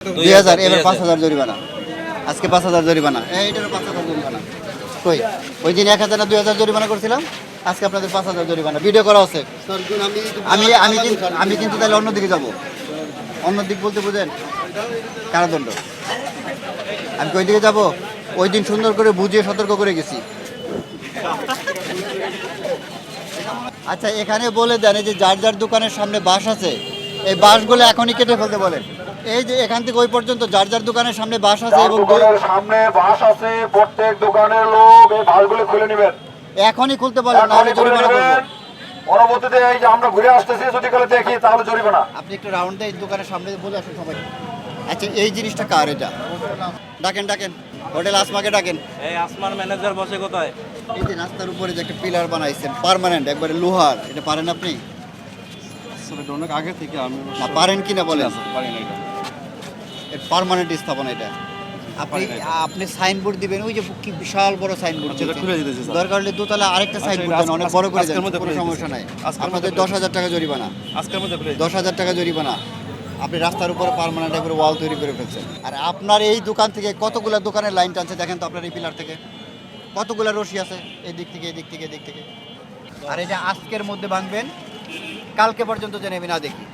2000 এবার 5000 জরিমানা। আজকে 5000 জরিমানা। এইটারও 5000 জরিমানা। কই ওই দিন 1000 না 2000 জরিমানা করছিলাম, আজকে আপনাদের 5000 জরিমানা। ভিডিও করা আছে। আমি কিন্তু তাহলে অন্যদিকে যাব। অন্যদিক বলতে বুঝেন কারাদণ্ড। আমি কই দিকে যাব? ওই দিন সুন্দর করে বুঝিয়ে সতর্ক করে গেছি। আচ্ছা এখানে বলে দেন, এই যে যার যার দোকানের সামনে বাস আছে, এই বাসগুলো এখনই কেটে ফেলতে বলেন। এই যে এখান থেকে ওই পর্যন্ত যার যার দোকানের সামনে বাস আছে এবং দোকানের সামনে বাস আছে, প্রত্যেক দোকানের লোক এই বাসগুলো খুলে নেবেন। এখনই খুলতে বলেন, নাহলে জরিমানা করব। পরবর্তীতে এই যে আমরা ঘুরে আসতেছি যদি কালে দেখি তাহলে জরিমানা। আপনি একটু রাউন্ড দিয়ে দোকানের সামনে বলে আসুন সবাই। আচ্ছা এই জিনিসটা কার এটা? ডাকেন ডাকেন, হোটেল আসমাকে ডাকেন। এই আসমার ম্যানেজার বসে কোথায়? এই যে রাস্তার উপরে যে একটা পিলার বানাইছেন পার্মানেন্ট, একবারে লোহার, এটা পারেন আপনি? অনেক আগে থেকে আমি না পারেন কিনা বলেন। পারি না এটা। এর পার্মানেন্ট স্থাপনা এটা। আপনি সাইনবোর্ড দিবেন, ওই যে কি বিশাল বড় সাইনবোর্ড, আচ্ছা, এটা খুলে দিতেছি স্যার। দরকার হলে দোতলা আরেকটা সাইনবোর্ড দেন, অনেক বড় করে দেন, আজকের মধ্যে কোনো খুলে সমস্যা দিতেছি। নাই। আজকের মধ্যে আপনাদের খুলে 10,000 টাকা জরিমানা। আজকের মধ্যে খুলে 10,000 টাকা জরিমানা। আপনি রাস্তার উপরে পার্মানেন্ট একবারে ওয়াল তৈরি করে ফেলছেন। আর আপনার এই দোকান থেকে কতগুলো দোকানের লাইন টানছে দেখেন তো, আপনার এই পিলার থেকে কতগুলো রশি আছে, এই দিক থেকে এই দিক থেকে এই দিক থেকে। আর এটা আজকের মধ্যে ভাঙবেন, কালকে পর্যন্ত যেন আমি না দেখি।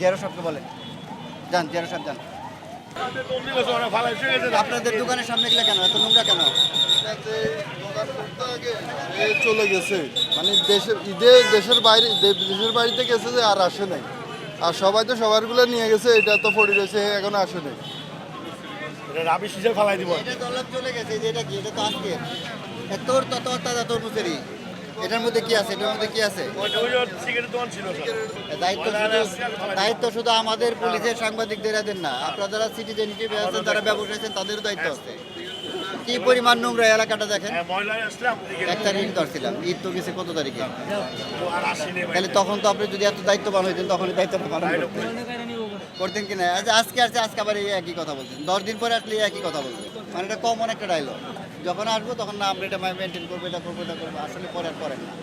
জেরো সাহেবকে বলেন, যান জেরো সাহেব যান। আপনাদের দোকানের সামনে গেলে কেন এত নোংরা কেন? চলে গেছে, মানে দেশের বাড়িতে গেছে যে আর আসে নাই। আর সবাই তো সবারগুলো নিয়ে গেছে, এটা তো পড়ে রয়েছে, এখন আসে নাই। এটা দলাপ চলে গেছে, যে এটা কি? এটা তো আজকের তোর তত তাজা তরমুজেরই। এটার মধ্যে কি আছে? এটার মধ্যে কি আছে? দায়িত্ব শুধু আমাদের পুলিশের সাংবাদিকদের দেন না, আপনারা যারা সিটিজেন হিসেবে আছেন, যারা ব্যবসায়ী আছেন, তাদেরও দায়িত্ব আছে। কি পরিমাণ নোংরা এলাকাটা দেখেন। 1 তারিখে ধরছিলাম, ঈদ তো গেছে কত তারিখে? তাহলে তখন তো আপনি যদি এত দায়িত্ববান হইতেন, তখন দায়িত্বটা পালন করতেন কিনা? আজকে আসছে, আজকে আবার এই একই কথা বলছেন, 10 দিন পরে আসলে এই একই কথা বলবেন। মানে এটা কমন একটা ডায়লগ। যখন আসবো তখন না আমরা এটা মেনটেন করবো, এটা করবো, এটা করবো, আসলে পরে আর করেন না।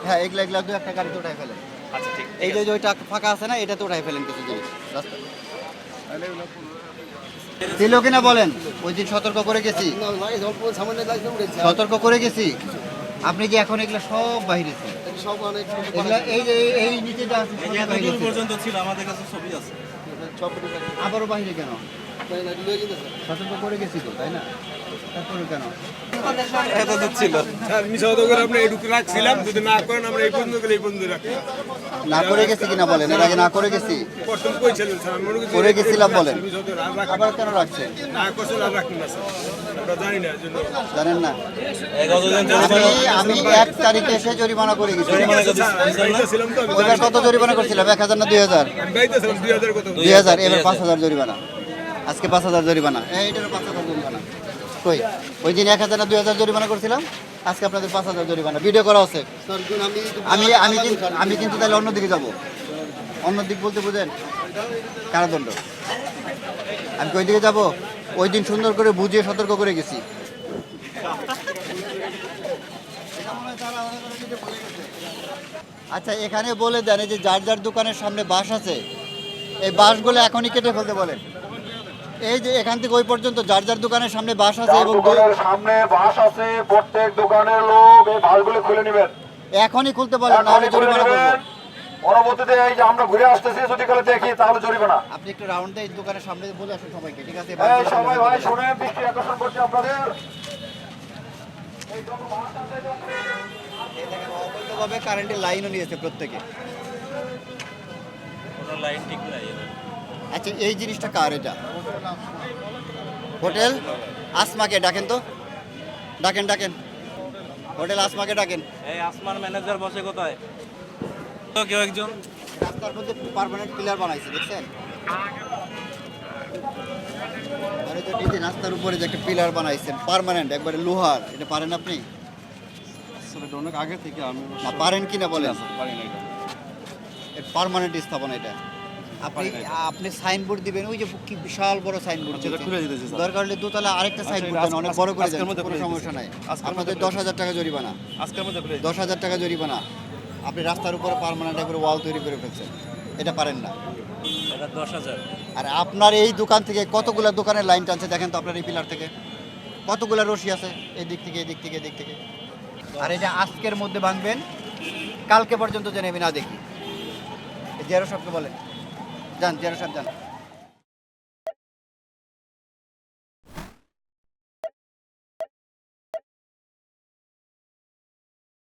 হ্যাঁ এগুলা 2-1টা গাড়িতে উঠাই ফেলেন। এই যে ওইটা ফাঁকা আছে না, এটাতে উঠাই ফেলেন কিছু জিনিস রাস্তা ছিল কিনা বলেন। ওই দিন সতর্ক করে গেছি, সতর্ক করে গেছি। আপনি যে এখন এগুলা সব বাহিরেছে, এগুলা এই যে এই নিচেটা আছে, সব বাহিরে আছে। পর্যন্ত ছিল, আমাদের কাছে ছবি আছে। আবারও বাহিরে কেন? সতর্ক করে গেছি তো, তাই না? তারপরে কেন? না করে গেছি কিনা বলেন, এর আগে না করে গেছি, করে গেছিলাম বলেন, আবার কেন রাখছেন? জানেন না? আমি 1 তারিখে এসে জরিমানা করে গেছি। ওইবার কত জরিমানা করছিলাম? 1000 না 2000? 2000 এবার 5000 জরিমানা। আজকে 5000 জরিমানা। এইটারও 5000 জরিমানা। কই ওই দিন 1000 না 2000 জরিমানা করছিলাম, আজকে আপনাদের 5000 জরিমানা। ভিডিও করা আছে। আমি কিন্তু তাহলে অন্যদিকে যাব। অন্যদিক বলতে বুঝেন কারাদণ্ড। আমি কই দিকে যাব? ওই দিন সুন্দর করে বুঝিয়ে সতর্ক করে গেছি। আচ্ছা এখানে বলে দেন, এই যে যার যার দোকানের সামনে বাস আছে, এই বাসগুলো এখনই কেটে ফেলতে বলেন। এই যে এখান থেকে ওই পর্যন্ত যার যার দোকানের সামনে বাস আছে এবং দোকানের সামনে বাস আছে, প্রত্যেক দোকানের লোক এই বাসগুলো খুলে নেবেন। এখনই খুলতে বলেন, নাহলে জরিমানা করব। পরবর্তীতে এই যে আমরা ঘুরে আসতেছি যদি কালে দেখি তাহলে জরিমানা। আপনি একটু রাউন্ড দিয়ে দোকানের সামনে বলে আসুন সবাইকে, ঠিক আছে? এই সবাই ভাই শুনে দৃষ্টি আকর্ষণ করছি আপনাদের। অবৈধভাবে কারেন্টের লাইনও নিয়েছে প্রত্যেকে। কোনো লাইন ঠিক নাই। আচ্ছা এই জিনিসটা কার এটা? হোটেল আসমাকে ডাকেন তো, ডাকেন ডাকেন, হোটেল আসমাকে ডাকেন। এই আসমার ম্যানেজার বসে কোথায়? তো কেউ একজন রাস্তার মধ্যে পার্মানেন্ট পিলার বানাইছে, দেখছেন? আরে তো নিচে রাস্তার উপরে যে একটা পিলার বানাইছেন পার্মানেন্ট, একবারে লোহার, এটা পারেন আপনি? অনেক আগে থেকে আমি না পারেন কিনা বলেন। পারি না এটা। এর পার্মানেন্ট স্থাপনা এটা। আপনি সাইনবোর্ড দিবেন, ওই যে কি বিশাল বড় সাইনবোর্ড, আচ্ছা, এটা খুলে দিতেছি স্যার। দরকার হলে দোতলা আরেকটা সাইনবোর্ড দেন, অনেক বড় করে দেন, কোনো সমস্যা নাই। আপনাদের 10,000 টাকা জরিমানা। আজকের মধ্যে খুলে 10,000 টাকা জরিমানা। আপনি রাস্তার উপরে পার্মানেন্ট একবারে ওয়াল তৈরি করে ফেলছেন, এটা পারেন না। এটা 10,000। আর আপনার এই দোকান থেকে কতগুলো দোকানের লাইন টানছে দেখেন তো আপনার এই পিলার থেকে কতগুলো রশি আছে এই দিক থেকে এই দিক থেকে এই দিক থেকে। আর এটা আজকের মধ্যে ভাঙবেন, কালকে পর্যন্ত যেন আমি না দেখি। জেরো সাহেবকে বলেন, যান জেরো সাহেব যান।